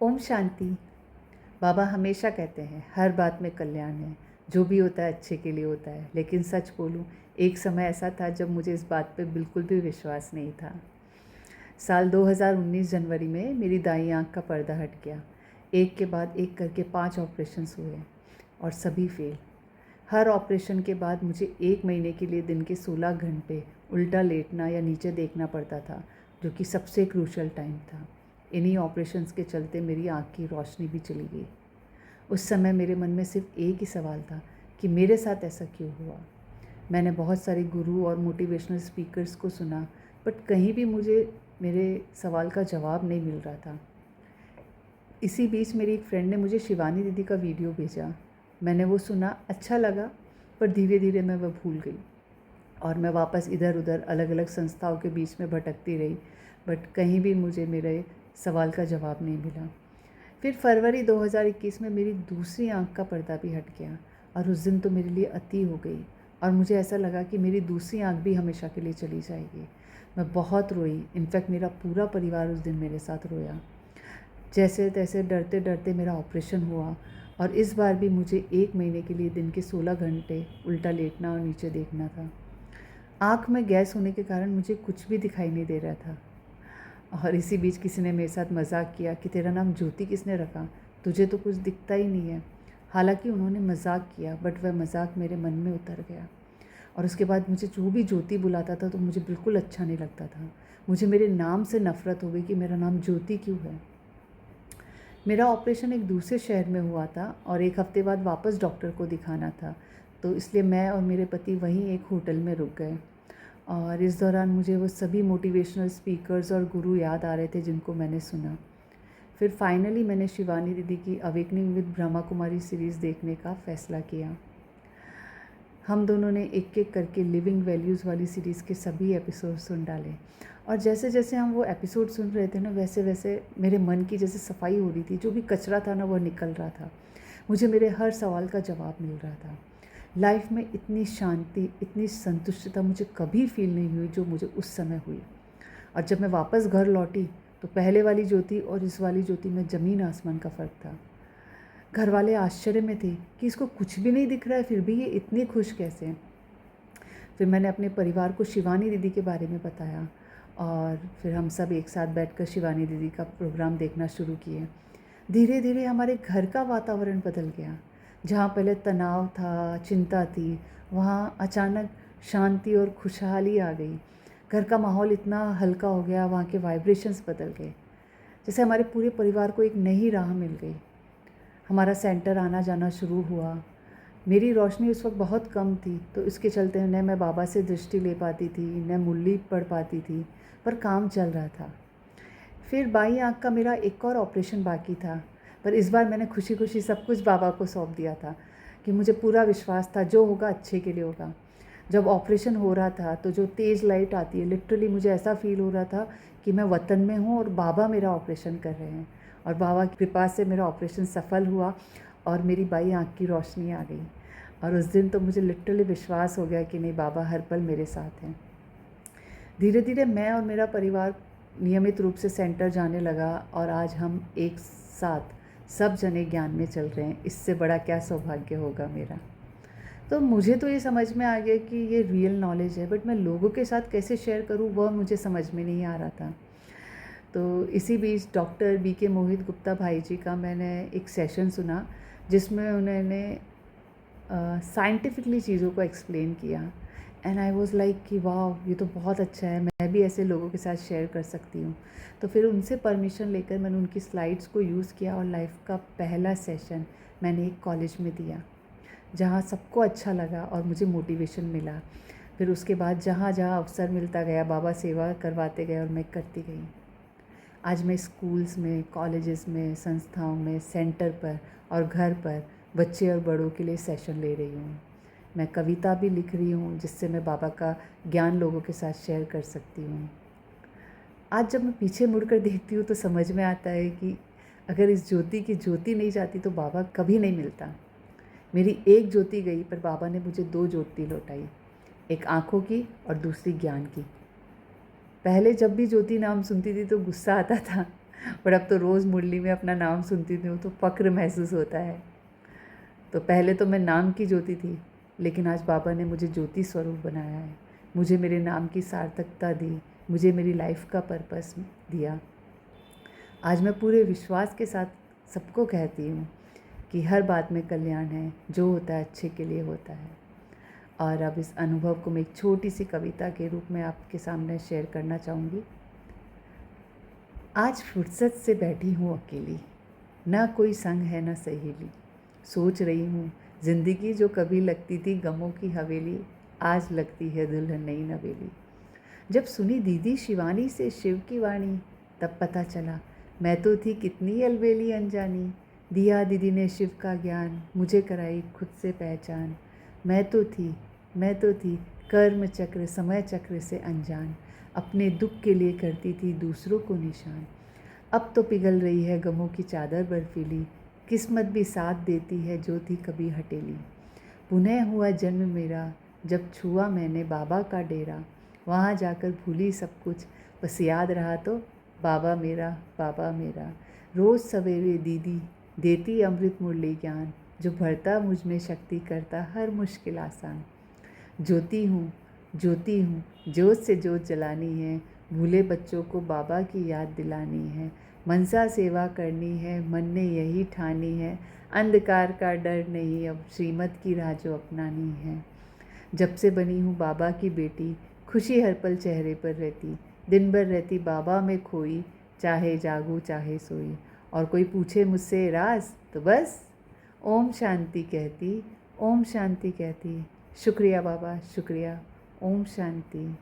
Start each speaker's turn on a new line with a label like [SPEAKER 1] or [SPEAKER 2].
[SPEAKER 1] ओम शांति। बाबा हमेशा कहते हैं हर बात में कल्याण है, जो भी होता है अच्छे के लिए होता है। लेकिन सच बोलूं, एक समय ऐसा था जब मुझे इस बात पे बिल्कुल भी विश्वास नहीं था। साल 2019 जनवरी में मेरी दाईं आंख का पर्दा हट गया। एक के बाद एक करके 5 ऑपरेशंस हुए और सभी फेल। हर ऑपरेशन के बाद मुझे 1 महीने के लिए दिन के 16 घंटे उल्टा लेटना या नीचे देखना पड़ता था, जो कि सबसे क्रूशल टाइम था। इन्हीं ऑपरेशंस के चलते मेरी आँख की रोशनी भी चली गई। उस समय मेरे मन में सिर्फ एक ही सवाल था कि मेरे साथ ऐसा क्यों हुआ। मैंने बहुत सारे गुरु और मोटिवेशनल स्पीकर्स को सुना, बट कहीं भी मुझे मेरे सवाल का जवाब नहीं मिल रहा था। इसी बीच मेरी एक फ्रेंड ने मुझे शिवानी दीदी का वीडियो भेजा। मैंने वो सुना, अच्छा लगा, पर धीरे धीरे मैं वह भूल गई और मैं वापस इधर उधर अलग अलग संस्थाओं के बीच में भटकती रही, बट कहीं भी मुझे मेरे सवाल का जवाब नहीं मिला। फिर फरवरी 2021 में मेरी दूसरी आंख का पर्दा भी हट गया और उस दिन तो मेरे लिए अति हो गई और मुझे ऐसा लगा कि मेरी दूसरी आंख भी हमेशा के लिए चली जाएगी। मैं बहुत रोई, इनफैक्ट मेरा पूरा परिवार उस दिन मेरे साथ रोया। जैसे तैसे डरते डरते मेरा ऑपरेशन हुआ और इस बार भी मुझे 1 महीने के लिए दिन के 16 घंटे उल्टा लेटना और नीचे देखना था। आँख में गैस होने के कारण मुझे कुछ भी दिखाई नहीं दे रहा था। और इसी बीच किसी ने मेरे साथ मजाक किया कि तेरा नाम ज्योति किसने रखा, तुझे तो कुछ दिखता ही नहीं है। हालांकि उन्होंने मजाक किया, बट वह मजाक मेरे मन में उतर गया और उसके बाद मुझे जो भी ज्योति बुलाता था तो मुझे बिल्कुल अच्छा नहीं लगता था। मुझे मेरे नाम से नफ़रत हो गई कि मेरा नाम ज्योति क्यों है। मेरा ऑपरेशन एक दूसरे शहर में हुआ था और 1 हफ्ते बाद वापस डॉक्टर को दिखाना था, तो इसलिए मैं और मेरे पति वहीं एक होटल में रुक गए। और इस दौरान मुझे वो सभी मोटिवेशनल स्पीकर्स और गुरु याद आ रहे थे जिनको मैंने सुना। फिर फाइनली मैंने शिवानी दीदी की awakening with Brahma Kumari series देखने का फ़ैसला किया। हम दोनों ने एक एक करके लिविंग वैल्यूज़ वाली सीरीज़ के सभी एपिसोड सुन डाले और जैसे जैसे हम वो एपिसोड सुन रहे थे ना, वैसे वैसे मेरे मन की जैसे सफाई हो रही थी। जो भी कचरा था ना, वो निकल रहा था। मुझे मेरे हर सवाल का जवाब मिल रहा था। लाइफ में इतनी शांति, इतनी संतुष्टता मुझे कभी फील नहीं हुई जो मुझे उस समय हुई। और जब मैं वापस घर लौटी तो पहले वाली ज्योति और इस वाली ज्योति में ज़मीन आसमान का फ़र्क था। घर वाले आश्चर्य में थे कि इसको कुछ भी नहीं दिख रहा है, फिर भी ये इतनी खुश कैसे है। फिर मैंने अपने परिवार को शिवानी दीदी के बारे में बताया और फिर हम सब एक साथ बैठकर शिवानी दीदी का प्रोग्राम देखना शुरू किए। धीरे धीरे हमारे घर का वातावरण बदल गया। जहाँ पहले तनाव था, चिंता थी, वहाँ अचानक शांति और खुशहाली आ गई। घर का माहौल इतना हल्का हो गया, वहाँ के वाइब्रेशंस बदल गए। जैसे हमारे पूरे परिवार को एक नई राह मिल गई। हमारा सेंटर आना जाना शुरू हुआ। मेरी रोशनी उस वक्त बहुत कम थी, तो इसके चलते न मैं बाबा से दृष्टि ले पाती थी, न मुरली पढ़ पाती थी, पर काम चल रहा था। फिर बाईं आँख का मेरा एक और ऑपरेशन बाकी था, पर इस बार मैंने खुशी खुशी सब कुछ बाबा को सौंप दिया था कि मुझे पूरा विश्वास था जो होगा अच्छे के लिए होगा। जब ऑपरेशन हो रहा था तो जो तेज़ लाइट आती है, लिटरली मुझे ऐसा फील हो रहा था कि मैं वतन में हूँ और बाबा मेरा ऑपरेशन कर रहे हैं। और बाबा की कृपा से मेरा ऑपरेशन सफल हुआ और मेरी बाईं आँख की रोशनी आ गई। और उस दिन तो मुझे लिटरली विश्वास हो गया कि नहीं, बाबा हर पल मेरे साथ हैं। धीरे धीरे मैं और मेरा परिवार नियमित रूप से सेंटर जाने लगा और आज हम एक साथ सब जने ज्ञान में चल रहे हैं। इससे बड़ा क्या सौभाग्य होगा मेरा। तो मुझे तो ये समझ में आ गया कि ये रियल नॉलेज है, बट मैं लोगों के साथ कैसे शेयर करूँ वह मुझे समझ में नहीं आ रहा था। तो इसी बीच डॉक्टर BK मोहित गुप्ता भाई जी का मैंने एक सेशन सुना जिसमें उन्होंने साइंटिफिकली चीज़ों को एक्सप्लेन किया। एंड आई वाज लाइक कि वाह, ये तो बहुत अच्छा है, मैं भी ऐसे लोगों के साथ शेयर कर सकती हूँ। तो फिर उनसे परमिशन लेकर मैंने उनकी स्लाइड्स को यूज़ किया और लाइफ का पहला सेशन मैंने एक कॉलेज में दिया, जहाँ सबको अच्छा लगा और मुझे मोटिवेशन मिला। फिर उसके बाद जहाँ जहाँ अवसर मिलता गया, बाबा सेवा करवाते गए और मैं करती गई। आज मैं स्कूल्स में, कॉलेजेस में, संस्थाओं में, सेंटर पर और घर पर बच्चे और बड़ों के लिए सेशन ले रही हूँ। मैं कविता भी लिख रही हूँ जिससे मैं बाबा का ज्ञान लोगों के साथ शेयर कर सकती हूँ। आज जब मैं पीछे मुड़कर देखती हूँ तो समझ में आता है कि अगर इस ज्योति की ज्योति नहीं जाती तो बाबा कभी नहीं मिलता। मेरी एक ज्योति गई, पर बाबा ने मुझे 2 ज्योति लौटाई, एक आँखों की और दूसरी ज्ञान की। पहले जब भी ज्योति नाम सुनती थी तो गुस्सा आता था, पर अब तो रोज़ मुरली में अपना नाम सुनती हूँ तो फ़क्र महसूस होता है। तो पहले तो मैं नाम की ज्योति थी, लेकिन आज बाबा ने मुझे ज्योति स्वरूप बनाया है। मुझे मेरे नाम की सार्थकता दी, मुझे मेरी लाइफ का पर्पस दिया। आज मैं पूरे विश्वास के साथ सबको कहती हूँ कि हर बात में कल्याण है, जो होता है अच्छे के लिए होता है। और अब इस अनुभव को मैं एक छोटी सी कविता के रूप में आपके सामने शेयर करना चाहूँगी। आज फुर्सत से बैठी हूँ अकेली, ना कोई संग है ना सहेली। सोच रही हूँ ज़िंदगी जो कभी लगती थी गमों की हवेली, आज लगती है दुल्हन नई नवेली। जब सुनी दीदी शिवानी से शिव की वाणी, तब पता चला मैं तो थी कितनी अलबेली अनजानी। दिया दीदी ने शिव का ज्ञान, मुझे कराई खुद से पहचान। मैं तो थी कर्म चक्र समय चक्र से अनजान। अपने दुख के लिए करती थी दूसरों को निशान। अब तो पिघल रही है गमों की चादर बर्फीली, किस्मत भी साथ देती है जो थी कभी हटेली। पुनः हुआ जन्म मेरा, जब छुआ मैंने बाबा का डेरा। वहाँ जाकर भूली सब कुछ, बस याद रहा तो बाबा मेरा। रोज़ सवेरे दीदी देती अमृत मुरली ज्ञान, जो भरता मुझ में शक्ति करता हर मुश्किल आसान। ज्योति हूँ, जोत से जोत जलानी है, भूले बच्चों को बाबा की याद दिलानी है। मनसा सेवा करनी है, मन ने यही ठानी है। अंधकार का डर नहीं, अब श्रीमत की राह जो अपनानी है। जब से बनी हूँ बाबा की बेटी, खुशी हर पल चेहरे पर रहती। दिन भर रहती बाबा में खोई, चाहे जागूं चाहे सोई। और कोई पूछे मुझसे राज, तो बस ओम शांति कहती, ओम शांति कहती। शुक्रिया बाबा, शुक्रिया। ओम शांति।